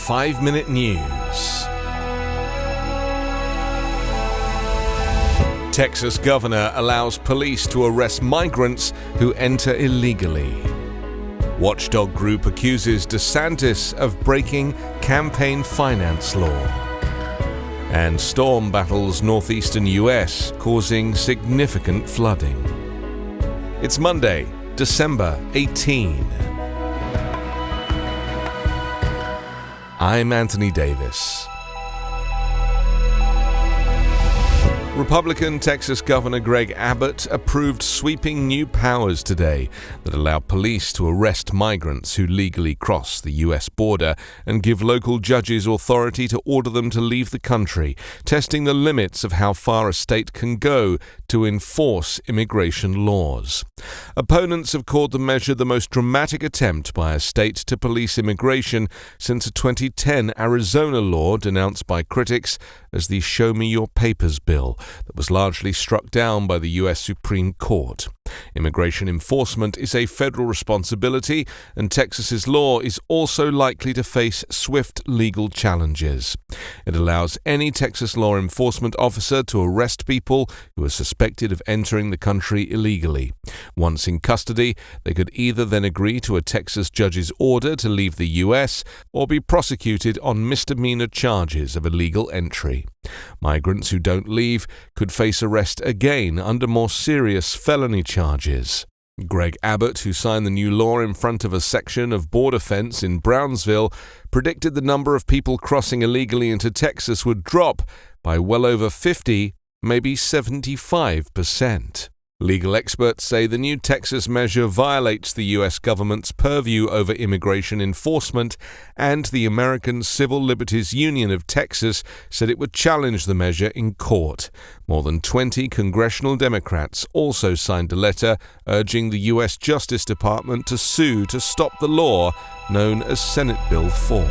5-Minute News. Texas governor allows police to arrest migrants who enter illegally. Watchdog group accuses DeSantis of breaking campaign finance law. And storm battles Northeastern US, causing significant flooding. It's Monday, December 18. I'm Anthony Davis. Republican Texas Governor Greg Abbott approved sweeping new powers today that allow police to arrest migrants who legally cross the U.S. border and give local judges authority to order them to leave the country, testing the limits of how far a state can go to enforce immigration laws. Opponents have called the measure the most dramatic attempt by a state to police immigration since a 2010 Arizona law denounced by critics as the Show Me Your Papers bill that was largely struck down by the U.S. Supreme Court. Immigration enforcement is a federal responsibility, and Texas's law is also likely to face swift legal challenges. It allows any Texas law enforcement officer to arrest people who are suspected of entering the country illegally. Once in custody, they could either then agree to a Texas judge's order to leave the U.S. or be prosecuted on misdemeanor charges of illegal entry. Migrants who don't leave could face arrest again under more serious felony charges. Greg Abbott, who signed the new law in front of a section of border fence in Brownsville, predicted the number of people crossing illegally into Texas would drop by well over 50, maybe 75%. Legal experts say the new Texas measure violates the U.S. government's purview over immigration enforcement, and the American Civil Liberties Union of Texas said it would challenge the measure in court. More than 20 congressional Democrats also signed a letter urging the U.S. Justice Department to sue to stop the law known as Senate Bill 4.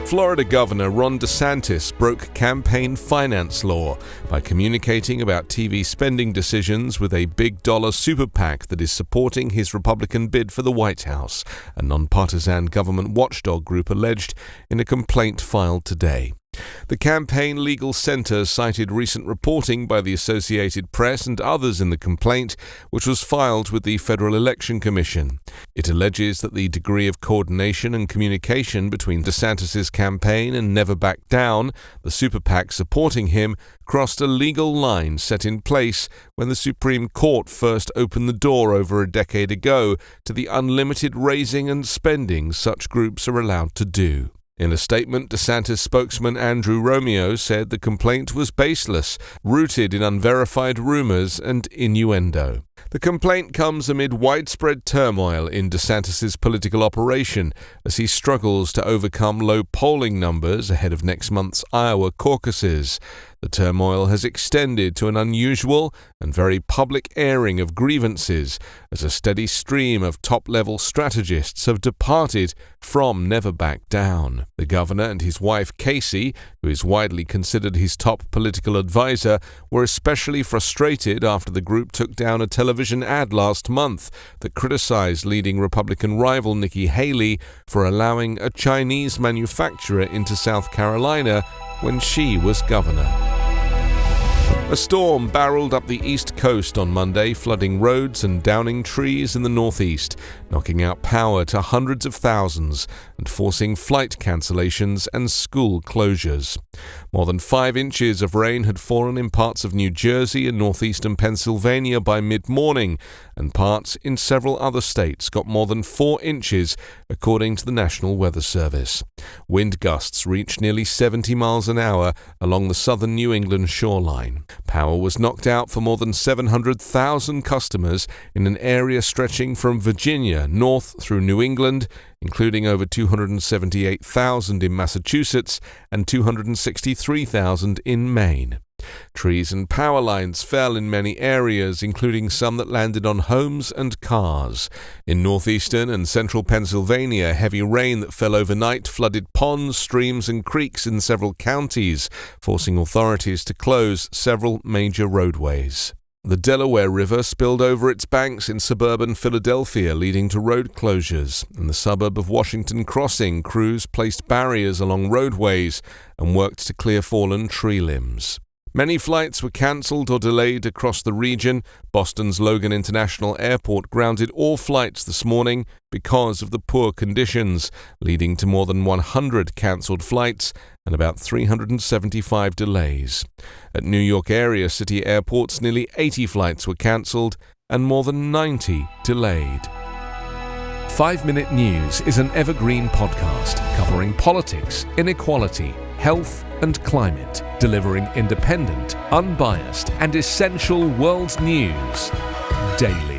Florida Governor Ron DeSantis broke campaign finance law by communicating about TV spending decisions with a big-dollar super PAC that is supporting his Republican bid for the White House, a nonpartisan government watchdog group alleged in a complaint filed today. The Campaign Legal Center cited recent reporting by the Associated Press and others in the complaint, which was filed with the Federal Election Commission. It alleges that the degree of coordination and communication between DeSantis' campaign and Never Back Down, the super PAC supporting him, crossed a legal line set in place when the Supreme Court first opened the door over a decade ago to the unlimited raising and spending such groups are allowed to do. In a statement, DeSantis spokesman Andrew Romeo said the complaint was baseless, rooted in unverified rumors and innuendo. The complaint comes amid widespread turmoil in DeSantis' political operation as he struggles to overcome low polling numbers ahead of next month's Iowa caucuses. The turmoil has extended to an unusual and very public airing of grievances as a steady stream of top-level strategists have departed from Never Back Down. The governor and his wife Casey, who is widely considered his top political advisor, were especially frustrated after the group took down a television ad last month that criticized leading Republican rival Nikki Haley for allowing a Chinese manufacturer into South Carolina when she was governor. A storm barreled up the east coast on Monday, flooding roads and downing trees in the northeast, knocking out power to hundreds of thousands and forcing flight cancellations and school closures. More than 5 inches of rain had fallen in parts of New Jersey and northeastern Pennsylvania by mid-morning, and parts in several other states got more than 4 inches, according to the National Weather Service. Wind gusts reached nearly 70 miles an hour along the southern New England shoreline. Power was knocked out for more than 700,000 customers in an area stretching from Virginia north through New England, including over 278,000 in Massachusetts and 263,000 in Maine. Trees and power lines fell in many areas, including some that landed on homes and cars. In northeastern and central Pennsylvania, heavy rain that fell overnight flooded ponds, streams, and creeks in several counties, forcing authorities to close several major roadways. The Delaware River spilled over its banks in suburban Philadelphia, leading to road closures. In the suburb of Washington Crossing, crews placed barriers along roadways and worked to clear fallen tree limbs. Many flights were cancelled or delayed across the region. Boston's Logan International Airport grounded all flights this morning because of the poor conditions, leading to more than 100 cancelled flights and about 375 delays. At New York area city airports, nearly 80 flights were cancelled and more than 90 delayed. 5-Minute News is an Evergreen podcast covering politics, inequality, health and climate, delivering independent, unbiased and essential world news daily.